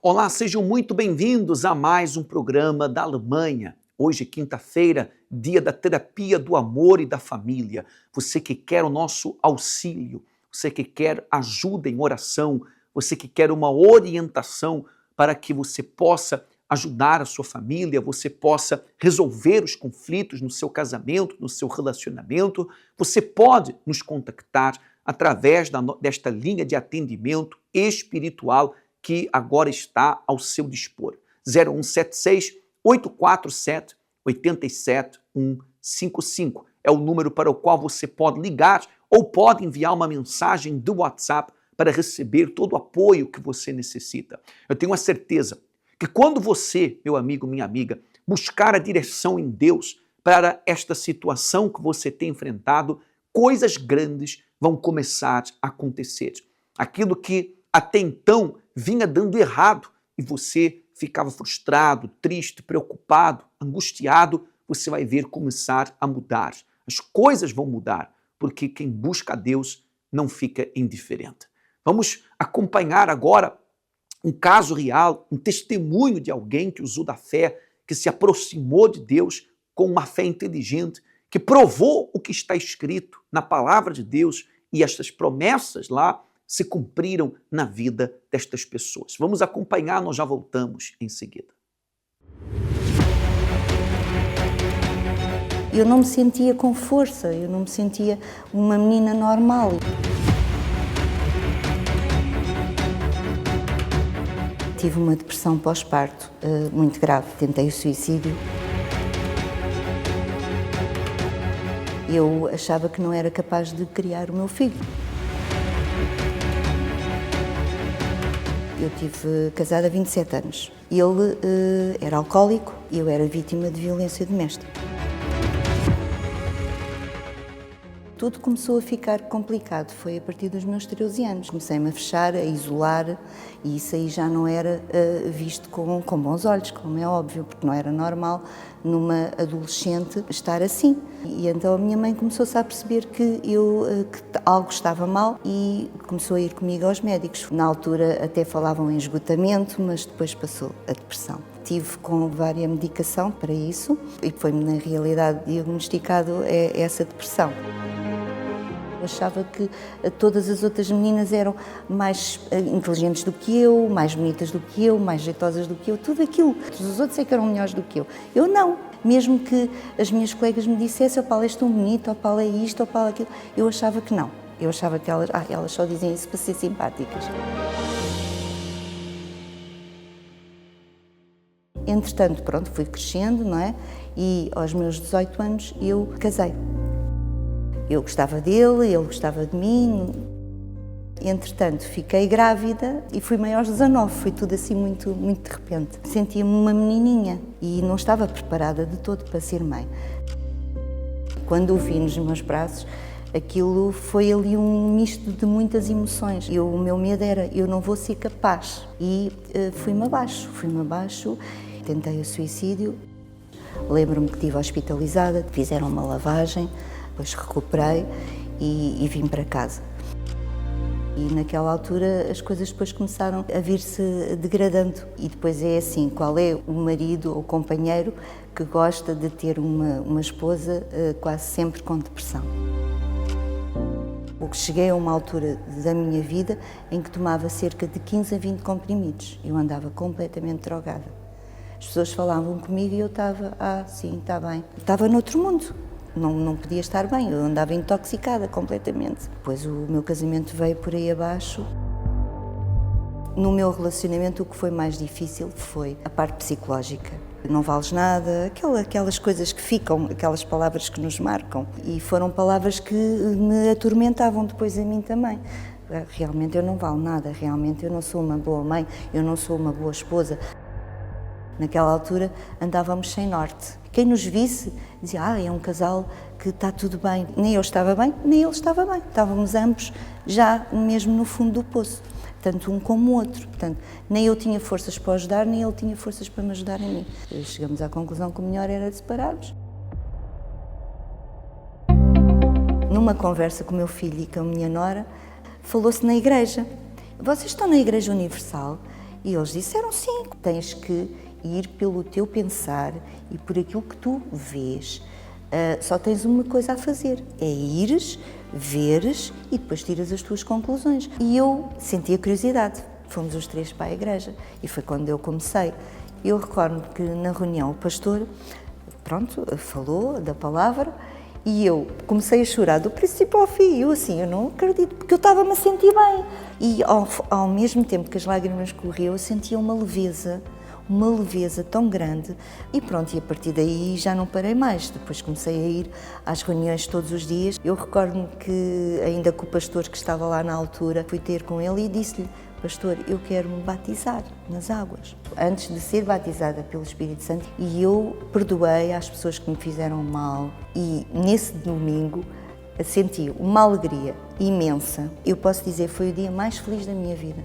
Olá, sejam muito bem-vindos a mais um programa da Alemanha. Hoje, quinta-feira, dia da terapia do amor e da família. Você que quer o nosso auxílio, você que quer ajuda em oração, você que quer uma orientação para que você possa ajudar a sua família, você possa resolver os conflitos no seu casamento, no seu relacionamento, você pode nos contactar através desta linha de atendimento espiritual que agora está ao seu dispor. 0176 847 87155 é o número para o qual você pode ligar ou pode enviar uma mensagem do WhatsApp para receber todo o apoio que você necessita. Eu tenho a certeza que quando você, meu amigo, minha amiga, buscar a direção em Deus para esta situação que você tem enfrentado, coisas grandes vão começar a acontecer. Aquilo que até então vinha dando errado e você ficava frustrado, triste, preocupado, angustiado, você vai ver começar a mudar. As coisas vão mudar, porque quem busca a Deus não fica indiferente. Vamos acompanhar agora um caso real, um testemunho de alguém que usou da fé, que se aproximou de Deus com uma fé inteligente, que provou o que está escrito na palavra de Deus e estas promessas lá se cumpriram na vida destas pessoas. Vamos acompanhar, nós já voltamos em seguida. Eu não me sentia com força, eu não me sentia uma menina normal. Tive uma depressão pós-parto muito grave, tentei o suicídio. Eu achava que não era capaz de criar o meu filho. Eu estive casada há 27 anos. Ele era alcoólico e eu era vítima de violência doméstica. Tudo começou a ficar complicado, foi a partir dos meus 13 anos. Comecei-me a fechar, a isolar, e isso aí já não era visto com bons olhos, como é óbvio, porque não era normal numa adolescente estar assim. E então a minha mãe começou-se a perceber que algo estava mal e começou a ir comigo aos médicos. Na altura até falavam em esgotamento, mas depois passou a depressão. Tive com várias medicação para isso e foi-me na realidade diagnosticado essa depressão. Eu achava que todas as outras meninas eram mais inteligentes do que eu, mais bonitas do que eu, mais jeitosas do que eu, tudo aquilo. Os outros é que eram melhores do que eu. Eu não. Mesmo que as minhas colegas me dissessem, "Oh, Paula, és tão bonita, oh, Paula, é isto, oh, Paula, aquilo", eu achava que não. Eu achava que elas só dizem isso para ser simpáticas. Entretanto, pronto, fui crescendo, não é? E aos meus 18 anos eu casei. Eu gostava dele, ele gostava de mim. Entretanto, fiquei grávida e fui mãe aos 19. Foi tudo assim muito, muito de repente. Sentia-me uma menininha e não estava preparada de todo para ser mãe. Quando o vi nos meus braços, aquilo foi ali um misto de muitas emoções. O meu medo era, eu não vou ser capaz. E fui-me abaixo, tentei o suicídio. Lembro-me que estive hospitalizada, fizeram uma lavagem, depois recuperei e vim para casa. E naquela altura as coisas depois começaram a vir-se degradando. E depois é assim, qual é o marido ou companheiro que gosta de ter uma esposa quase sempre com depressão? Cheguei a uma altura da minha vida em que tomava cerca de 15 a 20 comprimidos. Eu andava completamente drogada. As pessoas falavam comigo e eu estava, sim, está bem. Estava noutro mundo. Não podia estar bem, eu andava intoxicada completamente. Depois o meu casamento veio por aí abaixo. No meu relacionamento o que foi mais difícil foi a parte psicológica. Não vales nada, aquelas coisas que ficam, aquelas palavras que nos marcam. E foram palavras que me atormentavam depois a mim também. Realmente eu não valo nada, realmente eu não sou uma boa mãe, eu não sou uma boa esposa. Naquela altura andávamos sem norte. Quem nos visse dizia, é um casal que está tudo bem. Nem eu estava bem, nem ele estava bem. Estávamos ambos já mesmo no fundo do poço, tanto um como o outro. Portanto, nem eu tinha forças para ajudar, nem ele tinha forças para me ajudar a mim. Chegamos à conclusão que o melhor era separarmos. Numa conversa com o meu filho e com a minha nora, falou-se na igreja. Vocês estão na Igreja Universal? E eles disseram sim, tens que ir pelo teu pensar e por aquilo que tu vês. Só tens uma coisa a fazer, é ires, veres e depois tiras as tuas conclusões. E eu senti a curiosidade, fomos os 3 para a igreja e foi quando eu comecei. Eu recordo que na reunião o pastor, falou da palavra e eu comecei a chorar do princípio ao fim. Eu não acredito, porque eu estava-me a sentir bem. E ao mesmo tempo que as lágrimas corriam, eu sentia uma leveza tão grande. E pronto, e a partir daí já não parei mais. Depois comecei a ir às reuniões todos os dias. Eu recordo-me que, ainda com o pastor que estava lá na altura, fui ter com ele e disse-lhe: pastor, eu quero me batizar nas águas. Antes de ser batizada pelo Espírito Santo, e eu perdoei às pessoas que me fizeram mal. E nesse domingo senti uma alegria imensa. Eu posso dizer, foi o dia mais feliz da minha vida.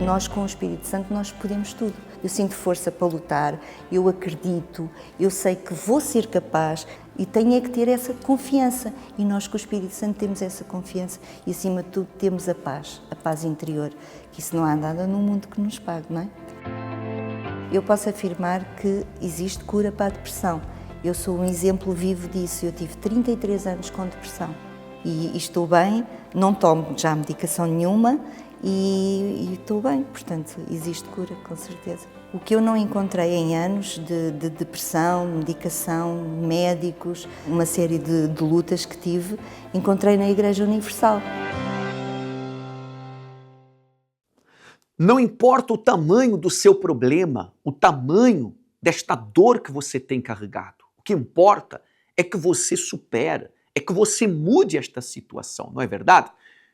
Nós, com o Espírito Santo, nós podemos tudo. Eu sinto força para lutar, eu acredito, eu sei que vou ser capaz e tenho é que ter essa confiança. E nós, com o Espírito Santo, temos essa confiança e, acima de tudo, temos a paz interior, que isso não há nada no mundo que nos pague, não é? Eu posso afirmar que existe cura para a depressão. Eu sou um exemplo vivo disso. Eu tive 33 anos com depressão e estou bem, não tomo já medicação nenhuma, e estou bem, portanto, existe cura, com certeza. O que eu não encontrei em anos de depressão, medicação, médicos, uma série de lutas que tive, encontrei na Igreja Universal. Não importa o tamanho do seu problema, o tamanho desta dor que você tem carregado. O que importa é que você supera, é que você mude esta situação, não é verdade?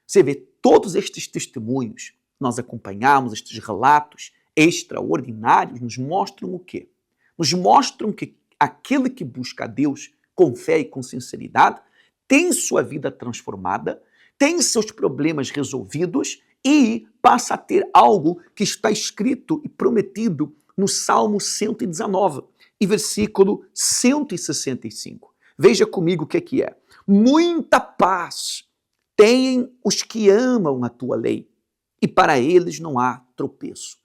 Você vê todos estes testemunhos, nós acompanhamos estes relatos extraordinários, nos mostram o quê? Nos mostram que aquele que busca a Deus com fé e com sinceridade tem sua vida transformada, tem seus problemas resolvidos e passa a ter algo que está escrito e prometido no Salmo 119 e versículo 165. Veja comigo o que é. Muita paz têm os que amam a tua lei, e para eles não há tropeço.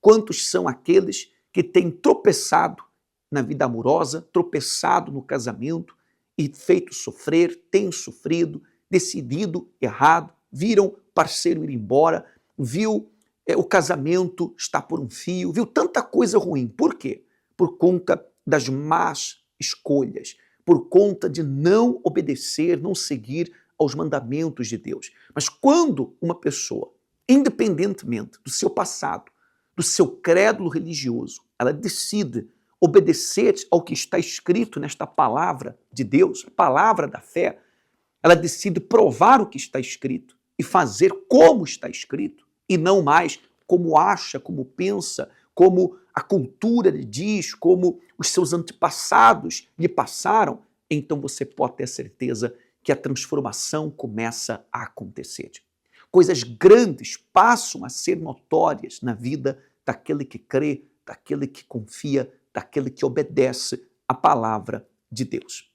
Quantos são aqueles que têm tropeçado na vida amorosa, tropeçado no casamento e feito sofrer, têm sofrido, decidido errado, viram parceiro ir embora, viu o casamento estar por um fio, viu tanta coisa ruim. Por quê? Por conta das más escolhas, por conta de não obedecer, não seguir aos mandamentos de Deus. Mas quando uma pessoa, independentemente do seu passado, do seu credo religioso, ela decide obedecer ao que está escrito nesta palavra de Deus, a palavra da fé, ela decide provar o que está escrito e fazer como está escrito e não mais como acha, como pensa, como a cultura lhe diz, como os seus antepassados lhe passaram, então você pode ter certeza que a transformação começa a acontecer. Coisas grandes passam a ser notórias na vida daquele que crê, daquele que confia, daquele que obedece à palavra de Deus.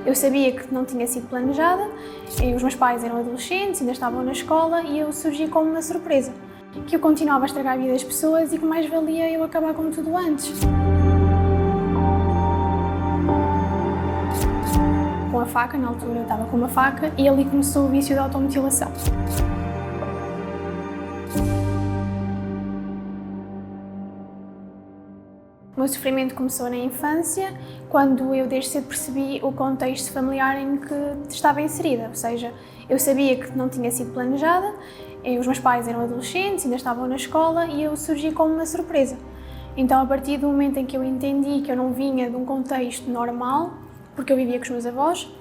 Eu sabia que não tinha sido planejada, os meus pais eram adolescentes, ainda estavam na escola e eu surgi como uma surpresa. Que eu continuava a estragar a vida das pessoas e que mais valia eu acabar com tudo antes. Com a faca, na altura eu estava com uma faca e ali começou o vício da automutilação. O meu sofrimento começou na infância, quando eu desde cedo percebi o contexto familiar em que estava inserida, ou seja, eu sabia que não tinha sido planejada, os meus pais eram adolescentes, ainda estavam na escola e eu surgi como uma surpresa. Então, a partir do momento em que eu entendi que eu não vinha de um contexto normal, porque eu vivia com os meus avós,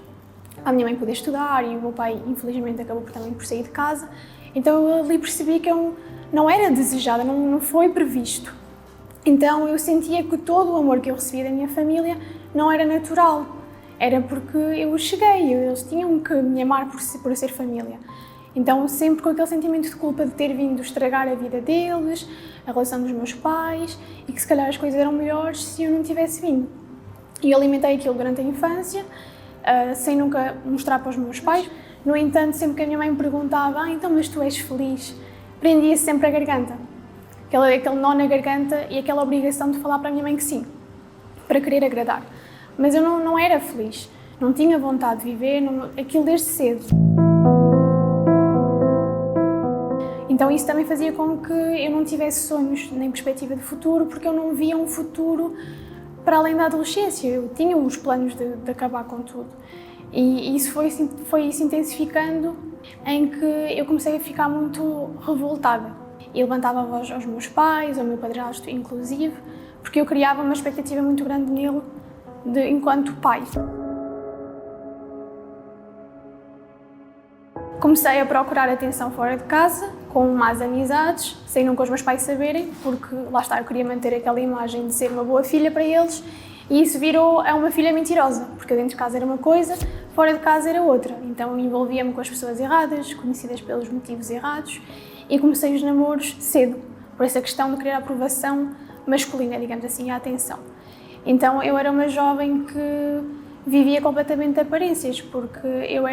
a minha mãe podia estudar e o meu pai, infelizmente, acabou também por sair de casa, então eu ali percebi que eu não era desejada, não foi previsto. Então eu sentia que todo o amor que eu recebia da minha família não era natural, era porque eu cheguei, eles tinham que me amar por ser família. Então sempre com aquele sentimento de culpa de ter vindo estragar a vida deles, a relação dos meus pais e que se calhar as coisas eram melhores se eu não tivesse vindo. E eu alimentei aquilo durante a infância, sem nunca mostrar para os meus pais. No entanto, sempre que a minha mãe me perguntava, então, mas tu és feliz? Prendia-se sempre a garganta. Aquele nó na garganta e aquela obrigação de falar para a minha mãe que sim, para querer agradar. Mas eu não era feliz, não tinha vontade de viver, aquilo desde cedo. Então isso também fazia com que eu não tivesse sonhos nem perspectiva de futuro, porque eu não via um futuro para além da adolescência. Eu tinha os planos de acabar com tudo. E isso foi se intensificando, em que eu comecei a ficar muito revoltada. E levantava a voz aos meus pais, ao meu padrasto inclusive, porque eu criava uma expectativa muito grande nele enquanto pai. Comecei a procurar atenção fora de casa, com más amizades, sem nunca os meus pais saberem, porque lá está, eu queria manter aquela imagem de ser uma boa filha para eles, e isso virou a uma filha mentirosa, porque dentro de casa era uma coisa, fora de casa era outra. Então envolvia-me com as pessoas erradas, conhecidas pelos motivos errados, e comecei os namoros cedo, por essa questão de querer a aprovação masculina, digamos assim, a atenção. Então eu era uma jovem que vivia completamente de aparências, porque eu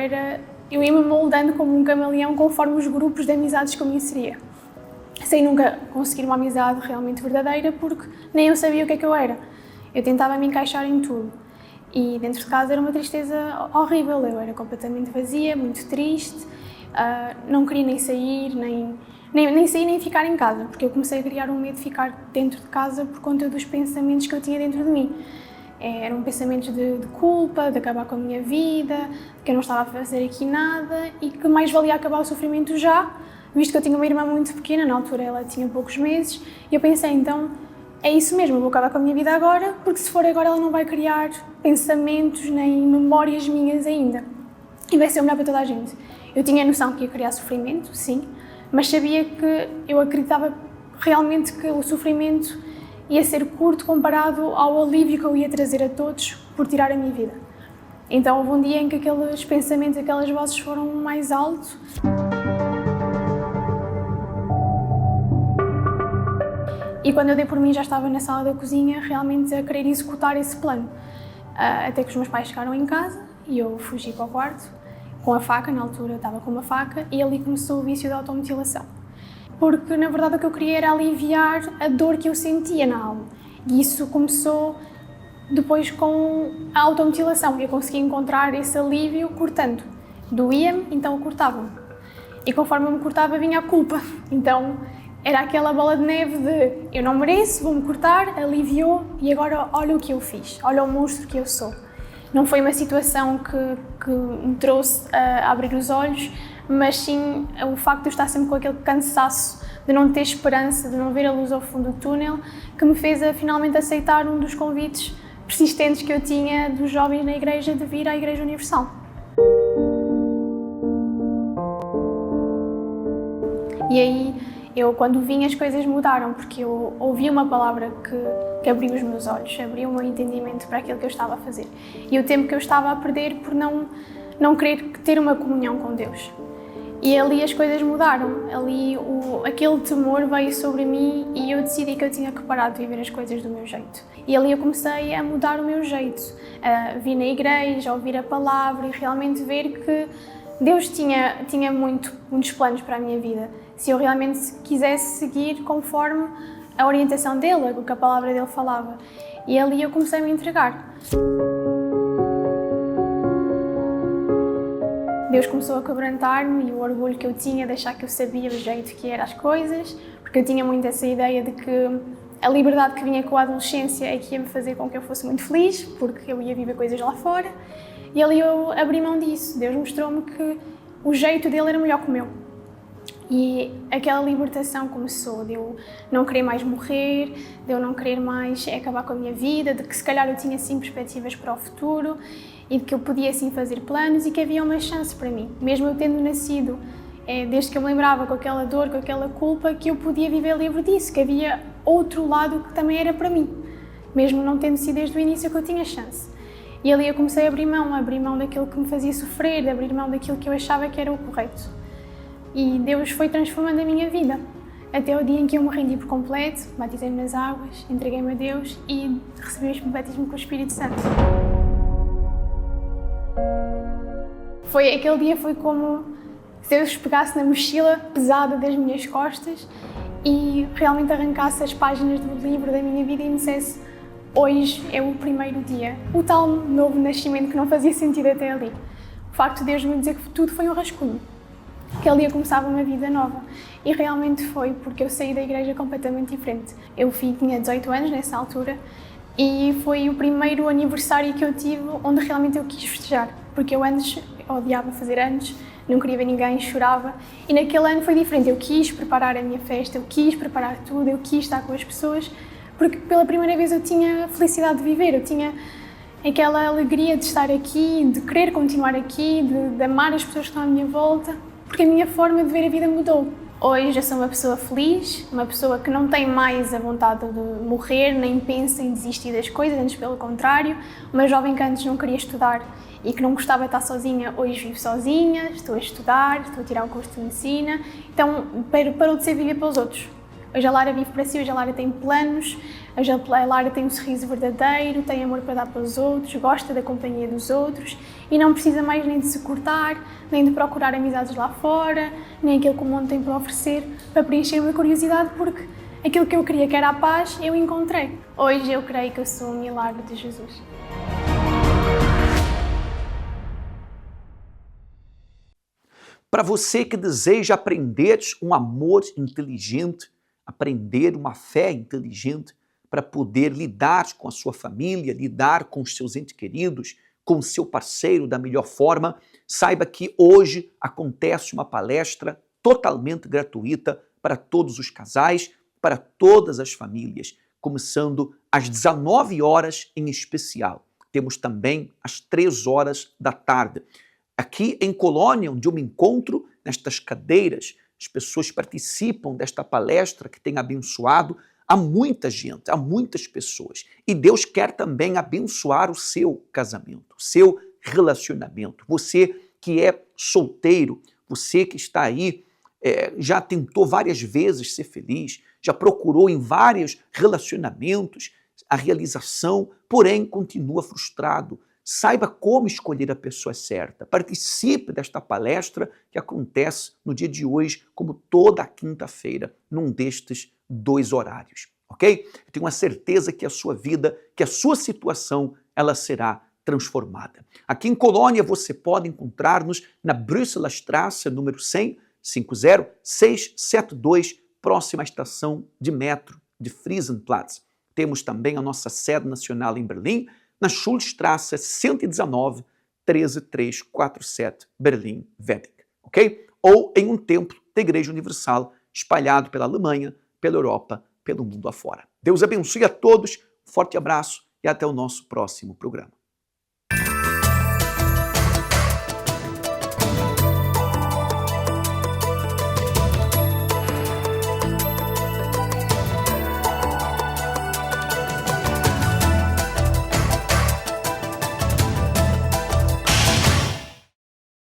ia-me moldando como um camaleão conforme os grupos de amizades que eu me inseria, sem nunca conseguir uma amizade realmente verdadeira, porque nem eu sabia o que é que eu era. Eu tentava me encaixar em tudo. E dentro de casa era uma tristeza horrível, eu era completamente vazia, muito triste, não queria nem sair, nem sair nem ficar em casa, porque eu comecei a criar um medo de ficar dentro de casa por conta dos pensamentos que eu tinha dentro de mim. Eram pensamentos de culpa, de acabar com a minha vida, de que eu não estava a fazer aqui nada e que mais valia acabar o sofrimento já, visto que eu tinha uma irmã muito pequena, na altura ela tinha poucos meses, e eu pensei, então, é isso mesmo, eu vou acabar com a minha vida agora, porque se for agora ela não vai criar pensamentos nem memórias minhas ainda. E vai ser o melhor para toda a gente. Eu tinha a noção que ia criar sofrimento, sim, mas sabia que eu acreditava realmente que o sofrimento ia ser curto comparado ao alívio que eu ia trazer a todos por tirar a minha vida. Então houve um dia em que aqueles pensamentos, aquelas vozes foram mais alto. E quando eu dei por mim já estava na sala da cozinha realmente a querer executar esse plano. Até que os meus pais chegaram em casa e eu fugi para o quarto com a faca, na altura eu estava com uma faca, e ali começou o vício da automutilação. Porque na verdade o que eu queria era aliviar a dor que eu sentia na alma. E isso começou depois com a automutilação. Eu consegui encontrar esse alívio cortando. Doía-me, então eu cortava-me. E conforme eu me cortava vinha a culpa. Então era aquela bola de neve de eu não mereço, vou-me cortar, aliviou e agora olha o que eu fiz, olha o monstro que eu sou. Não foi uma situação que me trouxe a abrir os olhos, mas sim o facto de eu estar sempre com aquele cansaço de não ter esperança, de não ver a luz ao fundo do túnel, que me fez a finalmente aceitar um dos convites persistentes que eu tinha dos jovens na igreja de vir à Igreja Universal. E aí, quando vim, as coisas mudaram, porque eu ouvi uma palavra que abriu os meus olhos, abriu o meu entendimento para aquilo que eu estava a fazer. E o tempo que eu estava a perder por não querer ter uma comunhão com Deus. E ali as coisas mudaram, ali aquele temor veio sobre mim e eu decidi que eu tinha que parar de viver as coisas do meu jeito. E ali eu comecei a mudar o meu jeito, a vir na igreja, a ouvir a palavra e realmente ver que Deus tinha muitos planos para a minha vida. Se eu realmente quisesse seguir conforme a orientação dele, o que a palavra dele falava. E ali eu comecei a me entregar. Deus começou a quebrantar-me e o orgulho que eu tinha de achar que eu sabia o jeito que eram as coisas, porque eu tinha muito essa ideia de que a liberdade que vinha com a adolescência é que ia me fazer com que eu fosse muito feliz, porque eu ia viver coisas lá fora. E ali eu abri mão disso. Deus mostrou-me que o jeito dele era melhor que o meu. E aquela libertação começou, de eu não querer mais morrer, de eu não querer mais acabar com a minha vida, de que se calhar eu tinha sim perspectivas para o futuro e de que eu podia sim fazer planos e que havia uma chance para mim. Mesmo eu tendo nascido, desde que eu me lembrava com aquela dor, com aquela culpa, que eu podia viver livre disso, que havia outro lado que também era para mim, mesmo não tendo sido desde o início que eu tinha chance. E ali eu comecei a abrir mão daquilo que me fazia sofrer, de abrir mão daquilo que eu achava que era o correto. E Deus foi transformando a minha vida, até o dia em que eu me rendi por completo, batizei-me nas águas, entreguei-me a Deus e recebi o batismo com o Espírito Santo. Aquele dia foi como se Deus pegasse na mochila pesada das minhas costas e realmente arrancasse as páginas do livro da minha vida e me dissesse: hoje é o primeiro dia. O tal novo nascimento que não fazia sentido até ali. O facto de Deus me dizer que tudo foi um rascunho. Aquele dia começava uma vida nova. E realmente foi, porque eu saí da igreja completamente diferente. Eu tinha 18 anos nessa altura e foi o primeiro aniversário que eu tive onde realmente eu quis festejar. Porque eu antes odiava fazer anos, não queria ver ninguém, chorava. E naquele ano foi diferente. Eu quis preparar a minha festa, eu quis preparar tudo, eu quis estar com as pessoas. Porque pela primeira vez eu tinha a felicidade de viver, eu tinha aquela alegria de estar aqui, de querer continuar aqui, de amar as pessoas que estão à minha volta. Porque a minha forma de ver a vida mudou. Hoje eu sou uma pessoa feliz, uma pessoa que não tem mais a vontade de morrer, nem pensa em desistir das coisas, antes pelo contrário. Uma jovem que antes não queria estudar e que não gostava de estar sozinha, hoje vive sozinha, estou a estudar, estou a tirar o curso de medicina. Então parou de ser viver pelos outros. Hoje a Lara vive para si, hoje a Lara tem planos, hoje a Lara tem um sorriso verdadeiro, tem amor para dar para os outros, gosta da companhia dos outros e não precisa mais nem de se cortar, nem de procurar amizades lá fora, nem aquilo que o mundo tem para oferecer, para preencher uma curiosidade, porque aquilo que eu queria, que era a paz, eu encontrei. Hoje eu creio que eu sou um milagre de Jesus. Para você que deseja aprender um amor inteligente, aprender uma fé inteligente para poder lidar com a sua família, lidar com os seus entes queridos, com o seu parceiro da melhor forma, saiba que hoje acontece uma palestra totalmente gratuita para todos os casais, para todas as famílias, começando às 19 horas em especial. Temos também às 3 horas da tarde. Aqui em Colônia, onde eu me encontro, nestas cadeiras, as pessoas participam desta palestra que tem abençoado a muita gente, a muitas pessoas. E Deus quer também abençoar o seu casamento, o seu relacionamento. Você que é solteiro, você que está aí, já tentou várias vezes ser feliz, já procurou em vários relacionamentos a realização, porém continua frustrado. Saiba como escolher a pessoa certa. Participe desta palestra que acontece no dia de hoje, como toda quinta-feira, num destes 2 horários, ok? Eu tenho uma certeza que a sua vida, que a sua situação, ela será transformada. Aqui em Colônia você pode encontrar-nos na Brüsseler Straße, número 100, 50672, próxima à estação de metro de Friesenplatz. Temos também a nossa sede nacional em Berlim, na Schulstrasse 119, 13347, Berlim-Wedding, ok? Ou em um templo da Igreja Universal, espalhado pela Alemanha, pela Europa, pelo mundo afora. Deus abençoe a todos, um forte abraço e até o nosso próximo programa.